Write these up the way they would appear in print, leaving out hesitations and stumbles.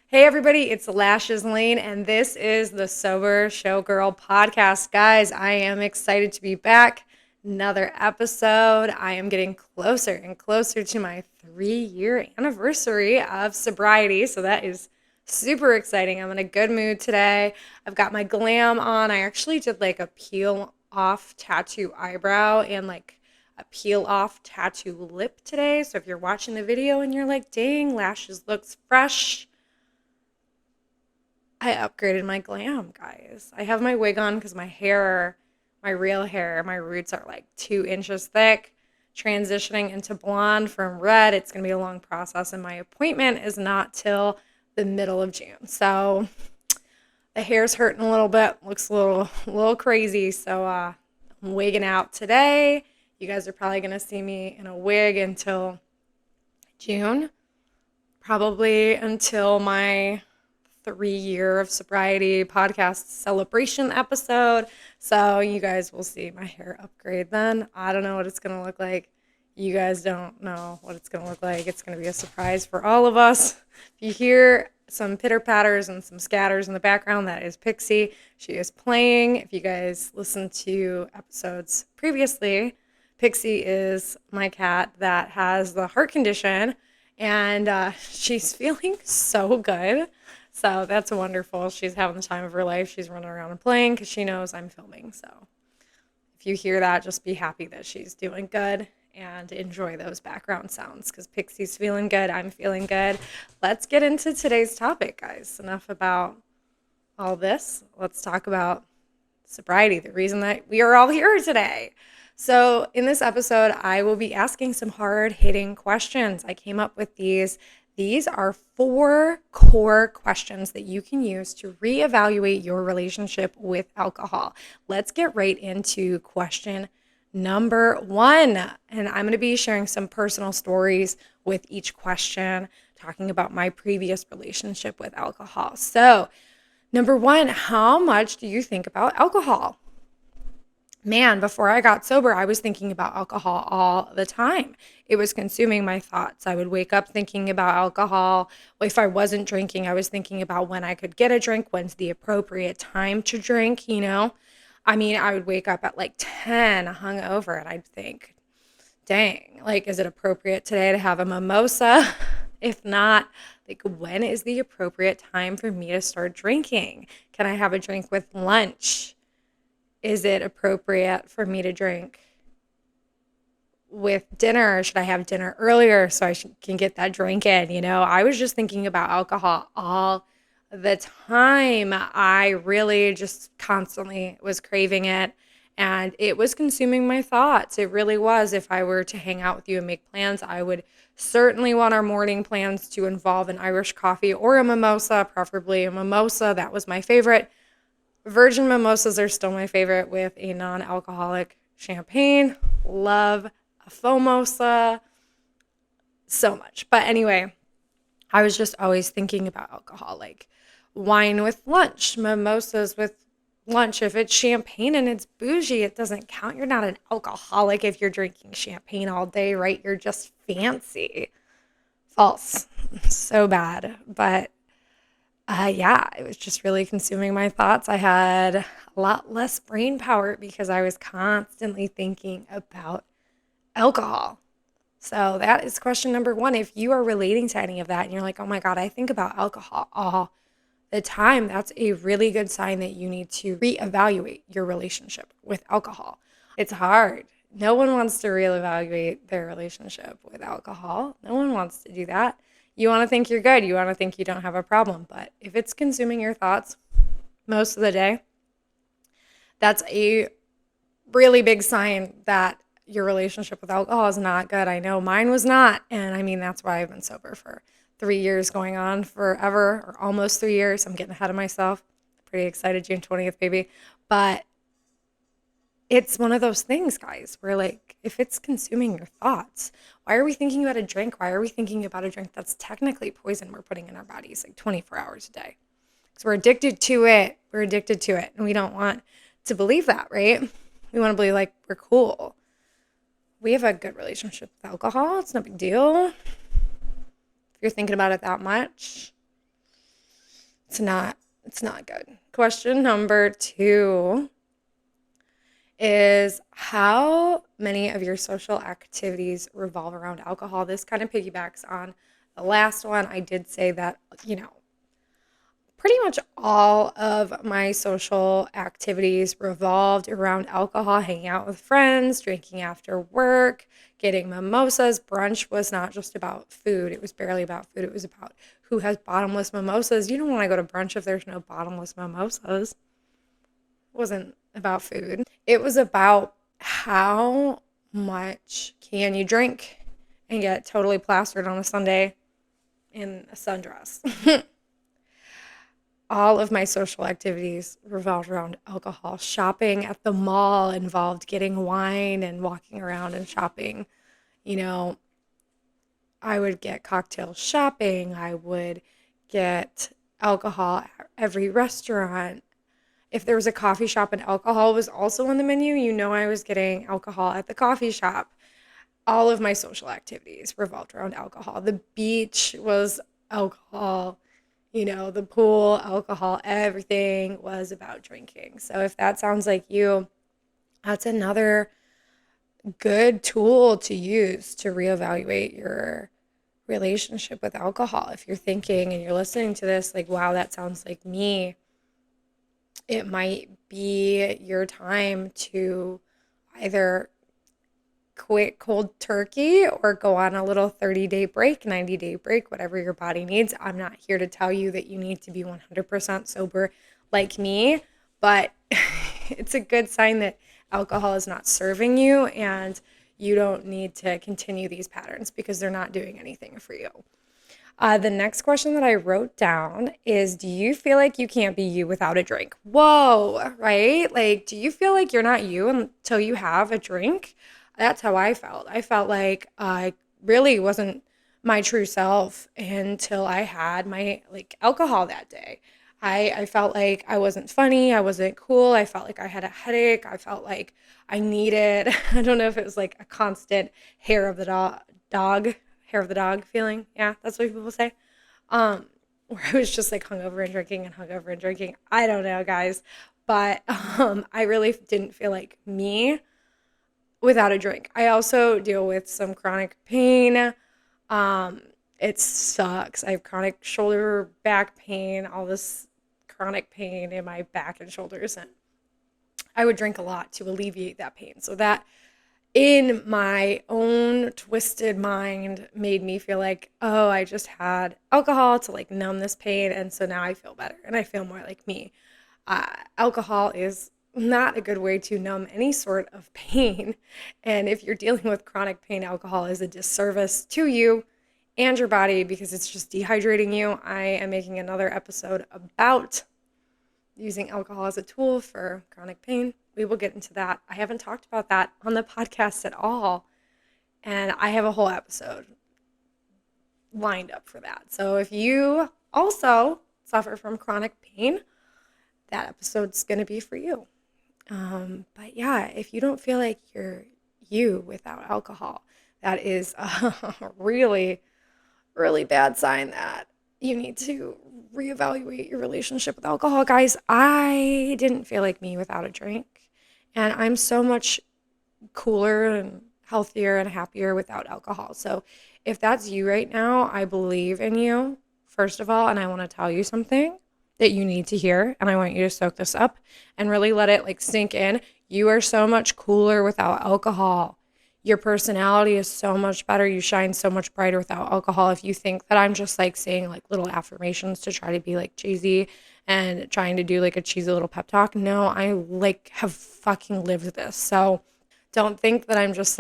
Hey everybody, it's Lashes Lane, and this is the Sober Showgirl podcast. Guys, I am excited to be back. Another episode. I am getting closer and closer to my 3-year anniversary of sobriety, so that is super exciting. I'm in a good mood today. I've got my glam on. I actually did like a peel off tattoo eyebrow and like a peel off tattoo lip today. So if you're watching the video and you're like, dang, lashes looks fresh, I upgraded my glam, guys. I have my wig on because my hair, my real hair, my roots are like 2 inches thick. Transitioning into blonde from red, it's going to be a long process, and my appointment is not till the middle of June. So the hair's hurting a little bit, looks a little crazy. So I'm wigging out today. You guys are probably going to see me in a wig until June, probably until my 3-year of sobriety podcast celebration episode. So you guys will see my hair upgrade then. I don't know what it's going to look like. You guys don't know what it's going to look like. It's going to be a surprise for all of us. If you hear some pitter patters and some scatters in the background, that is Pixie. She is playing. If you guys listened to episodes previously, Pixie is my cat that has the heart condition, and she's feeling so good. So that's wonderful. She's having the time of her life. She's running around and playing because she knows I'm filming. So if you hear that, just be happy that she's doing good and enjoy those background sounds because Pixie's feeling good. I'm feeling good. Let's get into today's topic, guys. Enough about all this. Let's talk about sobriety, the reason that we are all here today. So in this episode, I will be asking some hard-hitting questions. I came up with these. These are 4 core questions that you can use to reevaluate your relationship with alcohol. Let's get right into question number 1. And I'm going to be sharing some personal stories with each question, talking about my previous relationship with alcohol. So, number 1, how much do you think about alcohol? Man, before I got sober, I was thinking about alcohol all the time. It was consuming my thoughts. I would wake up thinking about alcohol. If I wasn't drinking, I was thinking about when I could get a drink, when's the appropriate time to drink, you know? I mean, I would wake up at like 10 hungover and I'd think, dang, like, is it appropriate today to have a mimosa? If not, like, when is the appropriate time for me to start drinking? Can I have a drink with lunch? Is it appropriate for me to drink with dinner? Or should I have dinner earlier so can get that drink in? You know, I was just thinking about alcohol all the time. I really just constantly was craving it, and it was consuming my thoughts. It really was. If I were to hang out with you and make plans, I would certainly want our morning plans to involve an Irish coffee or a mimosa, preferably a mimosa. That was my favorite. Virgin mimosas are still my favorite with a non-alcoholic champagne. Love a Fomosa so much. But anyway, I was just always thinking about alcohol, like wine with lunch, mimosas with lunch. If it's champagne and it's bougie, it doesn't count. You're not an alcoholic if you're drinking champagne all day, right? You're just fancy. False. So bad. But yeah, it was just really consuming my thoughts. I had a lot less brain power because I was constantly thinking about alcohol. So that is question number 1. If you are relating to any of that and you're like, oh my God, I think about alcohol all the time, that's a really good sign that you need to reevaluate your relationship with alcohol. It's hard. No one wants to reevaluate their relationship with alcohol. No one wants to do that. You want to think you're good. You want to think you don't have a problem. But if it's consuming your thoughts most of the day, that's a really big sign that your relationship with alcohol is not good. I know mine was not. And I mean, that's why I've been sober for 3 years, going on forever, or almost 3 years. I'm getting ahead of myself. Pretty excited, June 20th, baby. But it's one of those things, guys, where like, if it's consuming your thoughts, why are we thinking about a drink? Why are we thinking about a drink that's technically poison we're putting in our bodies like 24 hours a day? Because we're addicted to it. We're addicted to it. And we don't want to believe that, right? We want to believe like we're cool. We have a good relationship with alcohol. It's no big deal. If you're thinking about it that much. it's not good. Question number 2 is, how many of your social activities revolve around alcohol? This kind of piggybacks on the last one. I did say that, pretty much all of my social activities revolved around alcohol, hanging out with friends, drinking after work, getting mimosas. Brunch was not just about food. It was barely about food. It was about who has bottomless mimosas. You don't want to go to brunch if there's no bottomless mimosas. It wasn't about food. It was about how much can you drink and get totally plastered on a Sunday in a sundress. All of my social activities revolved around alcohol. Shopping at the mall involved getting wine and walking around and shopping. I would get cocktail shopping. I would get alcohol at every restaurant. If there was a coffee shop and alcohol was also on the menu, I was getting alcohol at the coffee shop. All of my social activities revolved around alcohol. The beach was alcohol. The pool, alcohol, everything was about drinking. So if that sounds like you, that's another good tool to use to reevaluate your relationship with alcohol. If you're thinking and you're listening to this, like, wow, that sounds like me, it might be your time to either quit cold turkey or go on a little 30-day break, 90-day break, whatever your body needs. I'm not here to tell you that you need to be 100% sober like me, but it's a good sign that alcohol is not serving you and you don't need to continue these patterns because they're not doing anything for you. The next question that I wrote down is, do you feel like you can't be you without a drink? Whoa, right? Like, do you feel like you're not you until you have a drink? That's how I felt. I felt like I really wasn't my true self until I had my alcohol that day. I felt like I wasn't funny. I wasn't cool. I felt like I had a headache. I felt like I needed, I don't know if it was like a constant hair of the dog feeling. Yeah, that's what people say. Where I was just like hungover and drinking. I don't know, guys. But I really didn't feel like me without a drink. I also deal with some chronic pain. It sucks. I have chronic shoulder, back pain, all this chronic pain in my back and shoulders. And I would drink a lot to alleviate that pain. So that, in my own twisted mind, made me feel like, oh, I just had alcohol to numb this pain. And so now I feel better and I feel more like me. Alcohol is not a good way to numb any sort of pain. And if you're dealing with chronic pain, alcohol is a disservice to you and your body because it's just dehydrating you. I am making another episode about using alcohol as a tool for chronic pain. We will get into that. I haven't talked about that on the podcast at all. And I have a whole episode lined up for that. So if you also suffer from chronic pain, that episode's going to be for you. But yeah, if you don't feel like you're you without alcohol, that is a really, really bad sign that you need to reevaluate your relationship with alcohol. Guys, I didn't feel like me without a drink, and I'm so much cooler and healthier and happier without alcohol. So if that's you right now, I believe in you, first of all, and I want to tell you something that you need to hear, and I want you to soak this up and really let it sink in. You are so much cooler without alcohol. Your personality is so much better. You shine so much brighter without alcohol. If you think that I'm just saying little affirmations to try to be cheesy and trying to do a cheesy little pep talk, no, I have fucking lived this. So don't think that I'm just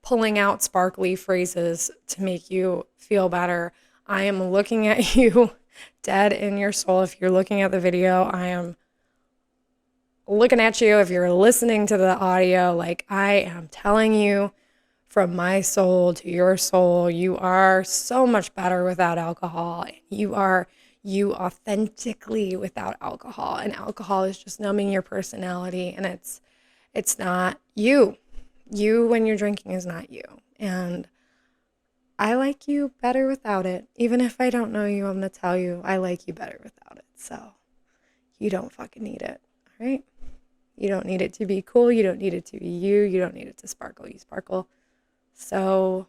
pulling out sparkly phrases to make you feel better. I am looking at you dead in your soul. If you're looking at the video, I am looking at you. If you're listening to the audio, I am telling you from my soul to your soul, you are so much better without alcohol. You are you authentically without alcohol, and alcohol is just numbing your personality, and it's not you. You when you're drinking is not you. And I like you better without it. Even if I don't know you, I'm going to tell you I like you better without it. So you don't fucking need it. All right? You don't need it to be cool. You don't need it to be you. You don't need it to sparkle. You sparkle so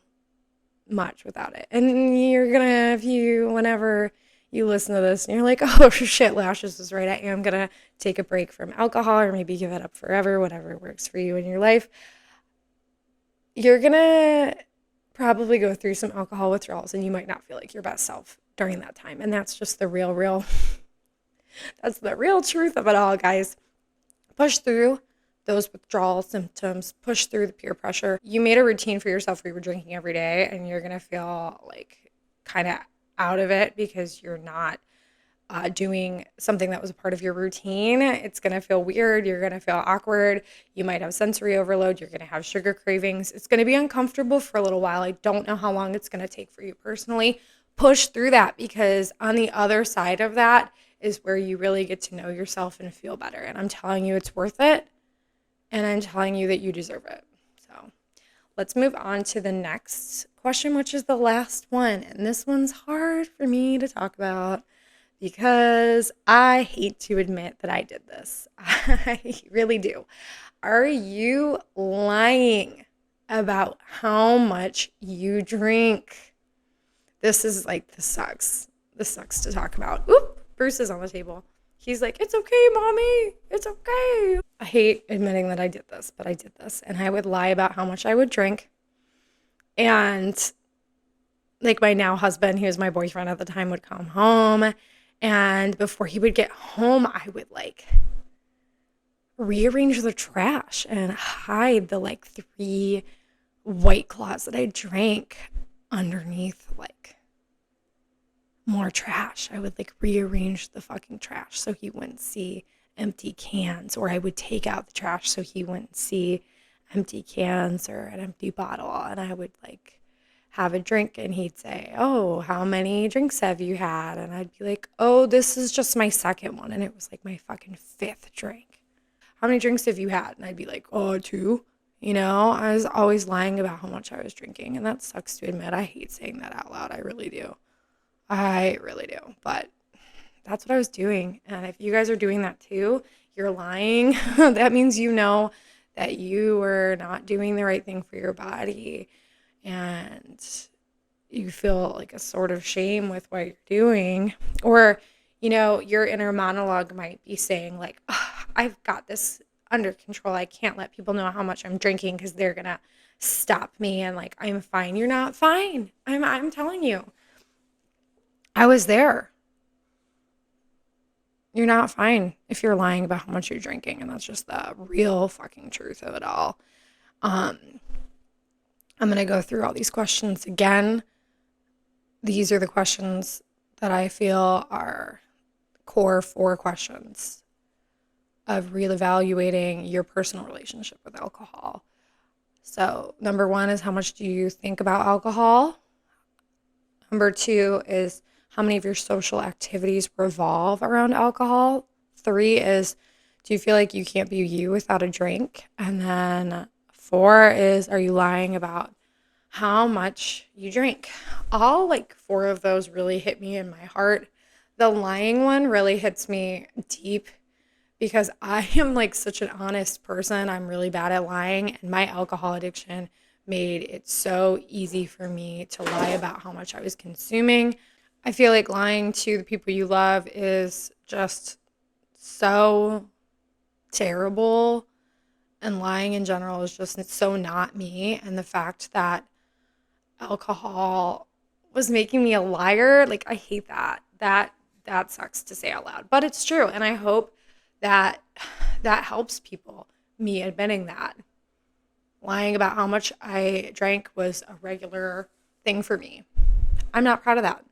much without it. And you're going to, whenever you listen to this and you're like, oh shit, Lashes was right. I am going to take a break from alcohol or maybe give it up forever, whatever works for you in your life. You're going to probably go through some alcohol withdrawals and you might not feel like your best self during that time. And that's just the real, that's the real truth of it all, guys. Push through those withdrawal symptoms, push through the peer pressure. You made a routine for yourself where you were drinking every day and you're going to feel like kind of out of it because you're not doing something that was a part of your routine. It's going to feel weird. You're going to feel awkward. You might have sensory overload. You're going to have sugar cravings. It's going to be uncomfortable for a little while. I don't know how long it's going to take for you personally. Push through that because on the other side of that is where you really get to know yourself and feel better. And I'm telling you, it's worth it. And I'm telling you that you deserve it. So let's move on to the next question, which is the last one. And this one's hard for me to talk about because I hate to admit that I did this. I really do. Are you lying about how much you drink? This sucks. This sucks to talk about. Oop, Bruce is on the table. He's like, it's okay, mommy. It's okay. I hate admitting that I did this, but I did this. And I would lie about how much I would drink. And like my now husband, he was my boyfriend at the time, would come home. And before he would get home, I would like rearrange the trash and hide the like 3 White Claws that I drank underneath like more trash. I would like rearrange the fucking trash so he wouldn't see empty cans, or I would take out the trash so he wouldn't see empty cans or an empty bottle. And I would like have a drink and he'd say, oh, how many drinks have you had? And I'd be like, oh, this is just my second one. And it was like my fucking 5th drink. How many drinks have you had? And I'd be like, oh, 2. You know, I was always lying about how much I was drinking. And that sucks to admit. I hate saying that out loud. I really do. I really do. But that's what I was doing. And if you guys are doing that too, you're lying. That means you know that you were not doing the right thing for your body. And you feel like a sort of shame with what you're doing. Or, you know, your inner monologue might be saying like, oh, I've got this under control. I can't let people know how much I'm drinking because they're going to stop me. And like, I'm fine. You're not fine. I'm telling you. I was there. You're not fine if you're lying about how much you're drinking. And that's just the real fucking truth of it all. I'm going to go through all these questions again. These are the questions that I feel are core 4 questions of reevaluating your personal relationship with alcohol. So, number 1 is how much do you think about alcohol? Number 2 is how many of your social activities revolve around alcohol? 3 is do you feel like you can't be you without a drink? And then 4 is, are you lying about how much you drink? All like 4 of those really hit me in my heart. The lying one really hits me deep because I am like such an honest person. I'm really bad at lying, and my alcohol addiction made it so easy for me to lie about how much I was consuming. I feel like lying to the people you love is just so terrible. And lying in general is just so not me. And the fact that alcohol was making me a liar, like I hate that. That sucks to say out loud, but it's true. And I hope that that helps people, me admitting that. Lying about how much I drank was a regular thing for me. I'm not proud of that.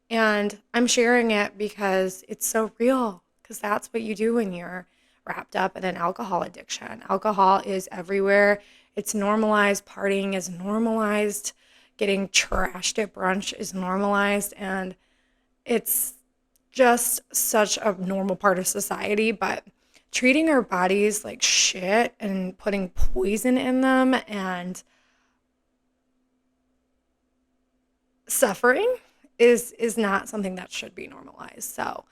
And I'm sharing it because it's so real, because that's what you do when you're wrapped up in an alcohol addiction. Alcohol is everywhere. It's normalized. Partying is normalized. Getting trashed at brunch is normalized. And it's just such a normal part of society. But treating our bodies like shit and putting poison in them and suffering is not something that should be normalized. So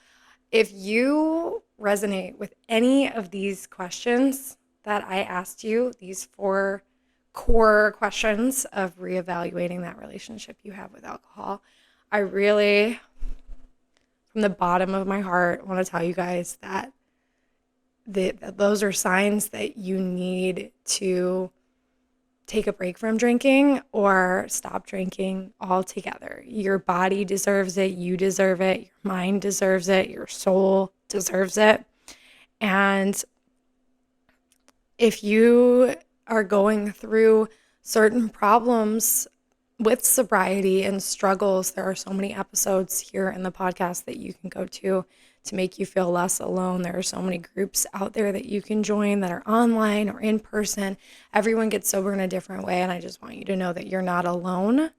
if you resonate with any of these questions that I asked you, these 4 core questions of reevaluating that relationship you have with alcohol, I really, from the bottom of my heart, want to tell you guys that those are signs that you need to take a break from drinking or stop drinking altogether. Your body deserves it. You deserve it. Your mind deserves it. Your soul deserves it. And if you are going through certain problems with sobriety and struggles, there are so many episodes here in the podcast that you can go to make you feel less alone. There are so many groups out there that you can join that are online or in person. Everyone gets sober in a different way, and I just want you to know that you're not alone.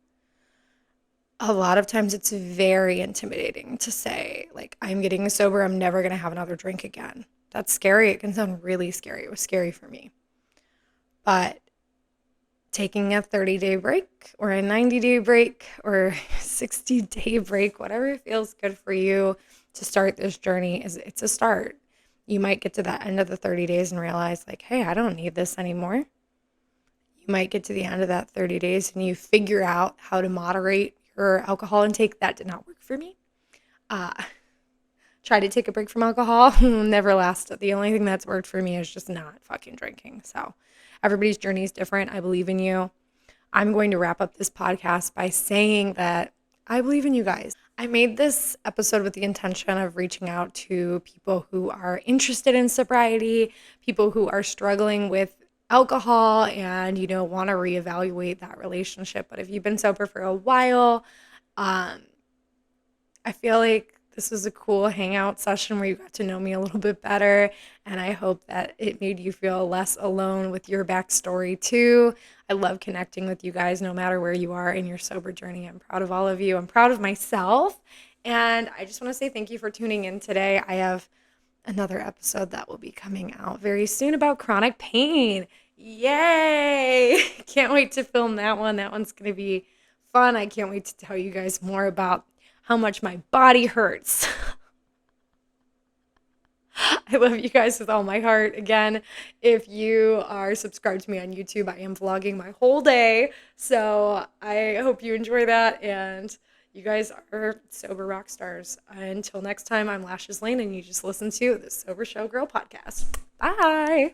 A lot of times it's very intimidating to say, like, I'm getting sober, I'm never going to have another drink again. That's scary. It can sound really scary. It was scary for me. But taking a 30-day break or a 90-day break or 60-day break, whatever feels good for you to start this journey, it's a start. You might get to that end of the 30 days and realize, like, hey, I don't need this anymore. You might get to the end of that 30 days and you figure out how to moderate your alcohol intake. That did not work for me. Try to take a break from alcohol, never lasted. The only thing that's worked for me is just not fucking drinking. So everybody's journey is different. I believe in you. I'm going to wrap up this podcast by saying that I believe in you guys. I made this episode with the intention of reaching out to people who are interested in sobriety, people who are struggling with alcohol and, want to reevaluate that relationship. But if you've been sober for a while, I feel like this was a cool hangout session where you got to know me a little bit better, and I hope that it made you feel less alone with your backstory too. I love connecting with you guys no matter where you are in your sober journey. I'm proud of all of you. I'm proud of myself, and I just want to say thank you for tuning in today. I have another episode that will be coming out very soon about chronic pain. Yay! Can't wait to film that one. That one's going to be fun. I can't wait to tell you guys more about how much my body hurts. I love you guys with all my heart. Again, if you are subscribed to me on YouTube, I am vlogging my whole day. So I hope you enjoy that. And you guys are sober rock stars. Until next time, I'm Lashes Lane, and you just listen to the Sober Showgirl podcast. Bye.